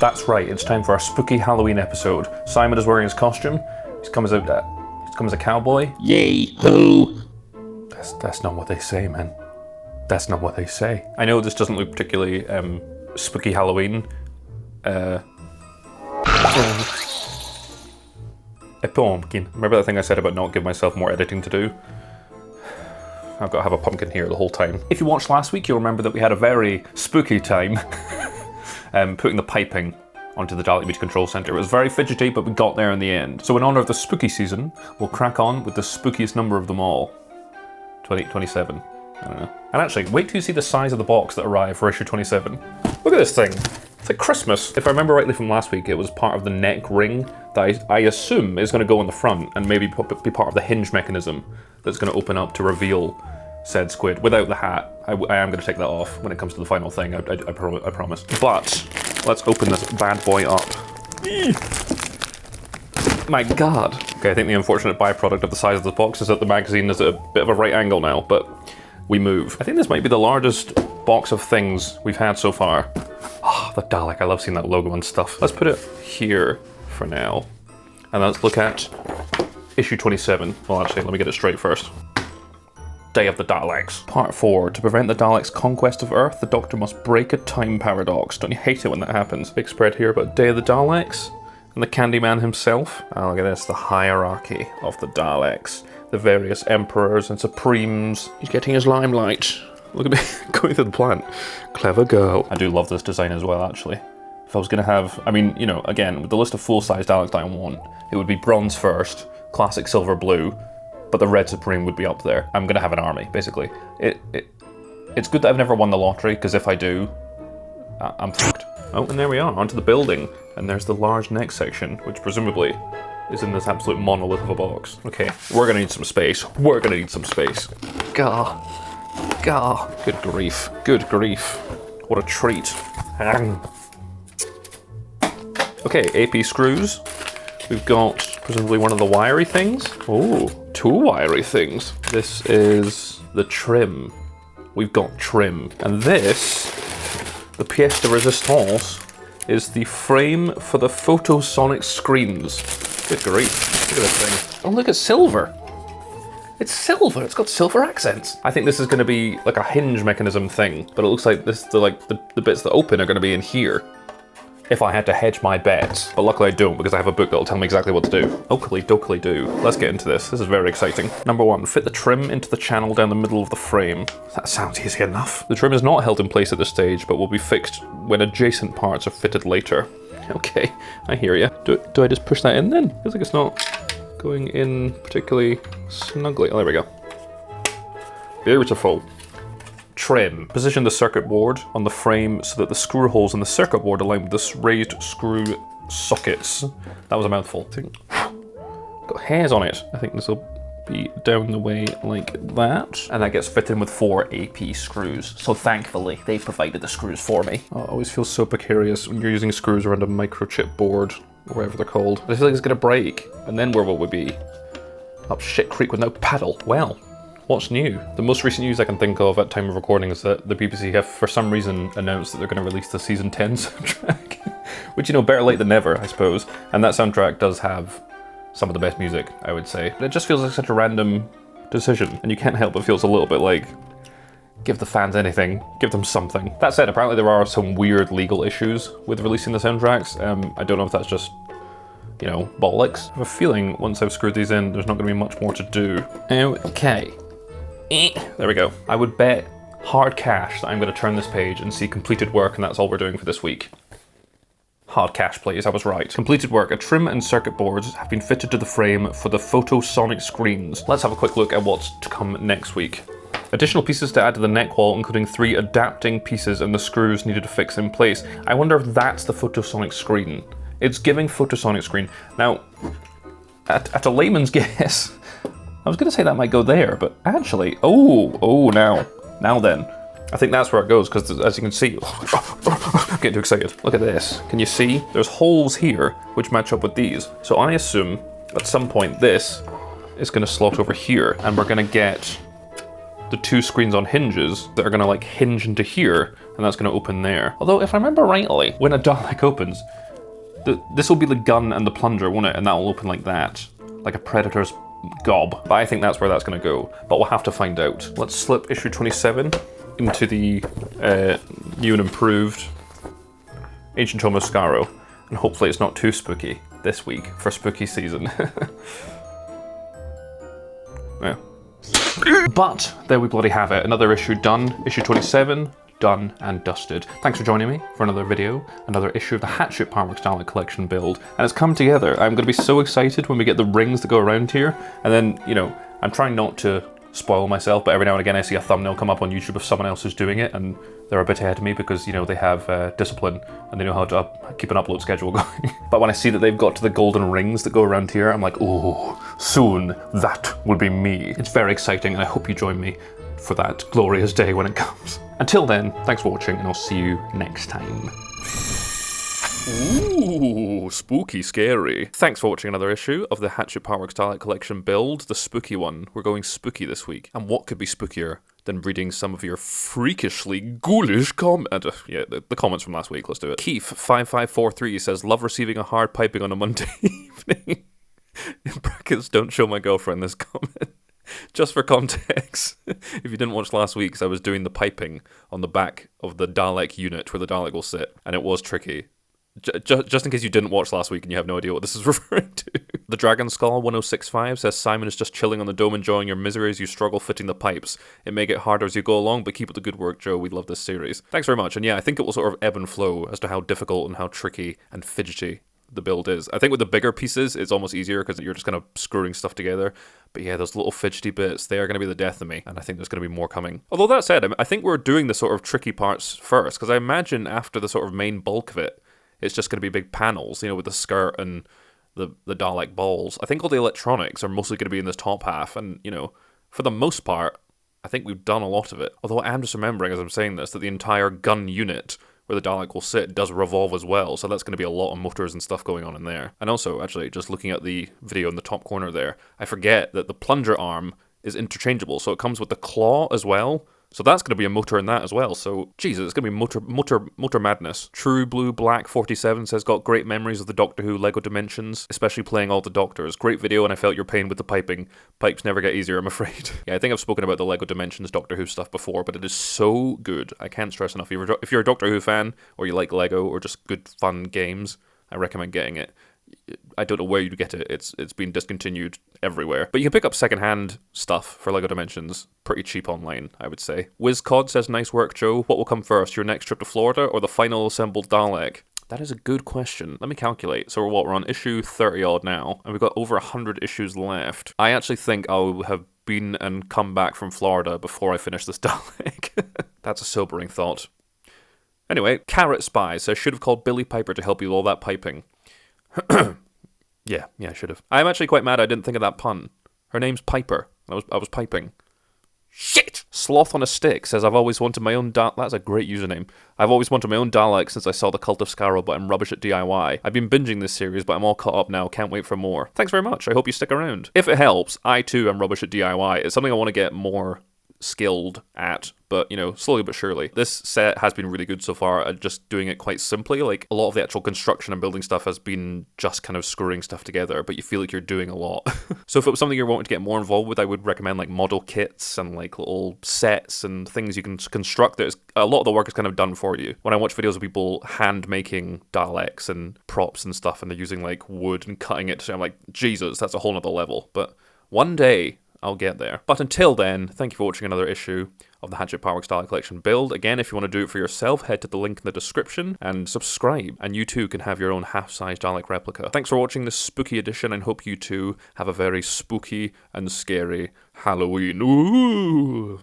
That's right, it's time for our spooky Halloween episode. Simon is wearing his costume. He's come as a cowboy. Yay ho! That's not what they say, man. That's not what they say. I know this doesn't look particularly spooky Halloween. A pumpkin. Remember that thing I said about not giving myself more editing to do? I've got to have a pumpkin here the whole time. If you watched last week, you'll remember that we had a very spooky time putting the piping onto the Dalek Media Control Center. It was very fidgety, but we got there in the end. So in honor of the spooky season, we'll crack on with the spookiest number of them all. 27. I don't know. And actually, wait till you see the size of the box that arrived for issue 27. Look at this thing. It's like Christmas. If I remember rightly from last week, it was part of the neck ring that I assume is going to go on the front and maybe be part of the hinge mechanism that's going to open up to reveal said squid. Without the hat, I am going to take that off when it comes to the final thing, I promise. But let's open this bad boy up. My God. Okay, I think the unfortunate byproduct of the size of the box is that the magazine is at a bit of a right angle now, but we move. I think this might be the largest box of things we've had so far. Oh, the Dalek, I love seeing that logo and stuff. Let's put it here for now. And let's look at issue 27. Well, actually, let me get it straight first. Day of the Daleks. Part 4. To prevent the Daleks' conquest of Earth, the Doctor must break a time paradox. Don't you hate it when that happens? Big spread here about Day of the Daleks and the Candyman himself. Oh, look at this. The hierarchy of the Daleks. The various emperors and supremes. He's getting his limelight. Look at me going through the plant. Clever girl. I do love this design as well, actually. If I was going to have, I mean, you know, again, with the list of full-size Daleks that I want, it would be bronze first, classic silver blue, but the red supreme would be up there. I'm going to have an army, basically. It's good that I've never won the lottery, because if I do, I'm fucked. Oh, and there we are, onto the building. And there's the large neck section, which presumably is in this absolute monolith of a box. Okay, we're gonna need some space. We're gonna need some space. Gah. Gah. Good grief. Good grief. What a treat. Okay, AP screws. We've got presumably one of the wiry things. Oh, 2 wiry things. This is the trim. We've got trim. And this, the pièce de résistance, is the frame for the photosonic screens. Good grief. Look at this thing. Oh, look, it's silver. It's silver. It's got silver accents. I think this is going to be like a hinge mechanism thing, but it looks like the bits that open are going to be in here. If I had to hedge my bets, but luckily I don't because I have a book that'll tell me exactly what to do. Oakley dokley do. Let's get into this. This is very exciting. Number 1, fit the trim into the channel down the middle of the frame. That sounds easy enough. The trim is not held in place at this stage, but will be fixed when adjacent parts are fitted later. Okay, I hear you. Do I just push that in then? Feels like it's not going in particularly snugly. Oh, there we go. Beautiful. Trim. Position the circuit board on the frame so that the screw holes in the circuit board align with the raised screw sockets. That was a mouthful. Got hairs on it. I think this will be down the way like that. And that gets fitted in with 4 AP screws. So thankfully, they provided the screws for me. Oh, it always feels so precarious when you're using screws around a microchip board, or whatever they're called. I feel like it's gonna break. And then where will we be? Up shit creek with no paddle. Well. What's new? The most recent news I can think of at time of recording is that the BBC have, for some reason, announced that they're going to release the season 10 soundtrack. Which, you know, better late than never, I suppose. And that soundtrack does have some of the best music, I would say. It just feels like such a random decision, and you can't help but feels a little bit like, give the fans anything, give them something. That said, apparently there are some weird legal issues with releasing the soundtracks. I don't know if that's just, you know, bollocks. I have a feeling once I've screwed these in, there's not going to be much more to do. Okay. There we go. I would bet hard cash that I'm going to turn this page and see completed work, and that's all we're doing for this week. Hard cash, please. I was right. Completed work. A trim and circuit boards have been fitted to the frame for the photosonic screens. Let's have a quick look at what's to come next week. Additional pieces to add to the neck wall, including 3 adapting pieces and the screws needed to fix in place. I wonder if that's the photosonic screen. It's giving photosonic screen. Now, at a layman's guess, I was going to say that might go there, but actually, now then. I think that's where it goes, because as you can see, I'm getting too excited. Look at this. Can you see? There's holes here, which match up with these. So I assume, at some point, this is going to slot over here, and we're going to get the 2 screens on hinges that are gonna like hinge into here, and that's gonna open there. Although if I remember rightly, when a Dalek opens, this will be the gun and the plunger, won't it? And that will open like that, like a Predator's gob. But I think that's where that's gonna go, but we'll have to find out. Let's slip issue 27 into the new and improved Ancient Tome of Skaro, and hopefully it's not too spooky this week for spooky season. Yeah. But there we bloody have it. Another issue done. Issue 27, done and dusted. Thanks for joining me for another video, another issue of the Hachette Partworks Dalek Collection build. And it's come together. I'm going to be so excited when we get the rings that go around here. And then, you know, I'm trying not to spoil myself, but every now and again I see a thumbnail come up on YouTube of someone else who's doing it, and they're a bit ahead of me because, you know, they have discipline and they know how to keep an upload schedule going. But when I see that they've got to the golden rings that go around here, I'm like, oh, soon that will be me. It's very exciting, and I hope you join me for that glorious day when it comes. Until then, thanks for watching, and I'll see you next time. Ooh, spooky scary. Thanks for watching another issue of the Hachette Partworks Dalek Collection build, the spooky one. We're going spooky this week. And what could be spookier than reading some of your freakishly ghoulish comments? The comments from last week, let's do it. Keith5543 says, love receiving a hard piping on a Monday evening. In brackets, don't show my girlfriend this comment. Just for context, if you didn't watch last week's, I was doing the piping on the back of the Dalek unit where the Dalek will sit, and it was tricky. Just in case you didn't watch last week and you have no idea what this is referring to. The Dragon Skull 1065 says, Simon is just chilling on the dome enjoying your misery as you struggle fitting the pipes. It may get harder as you go along, but keep up the good work, Joe. We love this series. Thanks very much. And yeah, I think it will sort of ebb and flow as to how difficult and how tricky and fidgety the build is. I think with the bigger pieces, it's almost easier because you're just kind of screwing stuff together. But yeah, those little fidgety bits, they are going to be the death of me. And I think there's going to be more coming. Although that said, I think we're doing the sort of tricky parts first, because I imagine after the sort of main bulk of it, it's just going to be big panels, you know, with the skirt and the Dalek balls. I think all the electronics are mostly going to be in this top half. And, you know, for the most part, I think we've done a lot of it. Although I am just remembering as I'm saying this that the entire gun unit where the Dalek will sit does revolve as well. So that's going to be a lot of motors and stuff going on in there. And also, actually, just looking at the video in the top corner there, I forget that the plunger arm is interchangeable. So it comes with the claw as well. So that's going to be a motor in that as well. So, Jesus, it's going to be motor madness. True Blue Black 47 says, got great memories of the Doctor Who Lego Dimensions, especially playing all the Doctors. Great video, and I felt your pain with the piping. Pipes never get easier, I'm afraid. Yeah, I think I've spoken about the Lego Dimensions Doctor Who stuff before, but it is so good. I can't stress enough. If you're a Doctor Who fan, or you like Lego, or just good fun games, I recommend getting it. I don't know where you'd get it. It's been discontinued everywhere. But you can pick up secondhand stuff for LEGO Dimensions pretty cheap online, I would say. WizCod says, nice work, Joe. What will come first, your next trip to Florida or the final assembled Dalek? That is a good question. Let me calculate. So we're on issue 30 odd now, and we've got over 100 issues left. I actually think I'll have been and come back from Florida before I finish this Dalek. That's a sobering thought. Anyway, Carrot Spy says, should have called Billy Piper to help you with all that piping. Yeah, I should have. I'm actually quite mad I didn't think of that pun. Her name's Piper. I was piping. Shit! Sloth on a Stick says, I've always wanted my own That's a great username. I've always wanted my own Dalek since I saw the Cult of Skaro, but I'm rubbish at DIY. I've been binging this series, but I'm all caught up now. Can't wait for more. Thanks very much. I hope you stick around. If it helps, I too am rubbish at DIY. It's something I want to get more skilled at, but, you know, slowly but surely. This set has been really good so far at just doing it quite simply. Like, a lot of the actual construction and building stuff has been just kind of screwing stuff together, but you feel like you're doing a lot. So if it was something you're wanting to get more involved with, I would recommend like model kits and like little sets and things you can construct. There's a lot of the work is kind of done for you. When I watch videos of people hand making Daleks and props and stuff, and they're using like wood and cutting it, so I'm like, Jesus, that's a whole nother level. But one day I'll get there. But until then, thank you for watching another issue of the Hachette Partworks Dalek Collection build. Again, if you want to do it for yourself, head to the link in the description and subscribe, and you too can have your own half-size Dalek replica. Thanks for watching this spooky edition, and hope you too have a very spooky and scary Halloween. Ooh.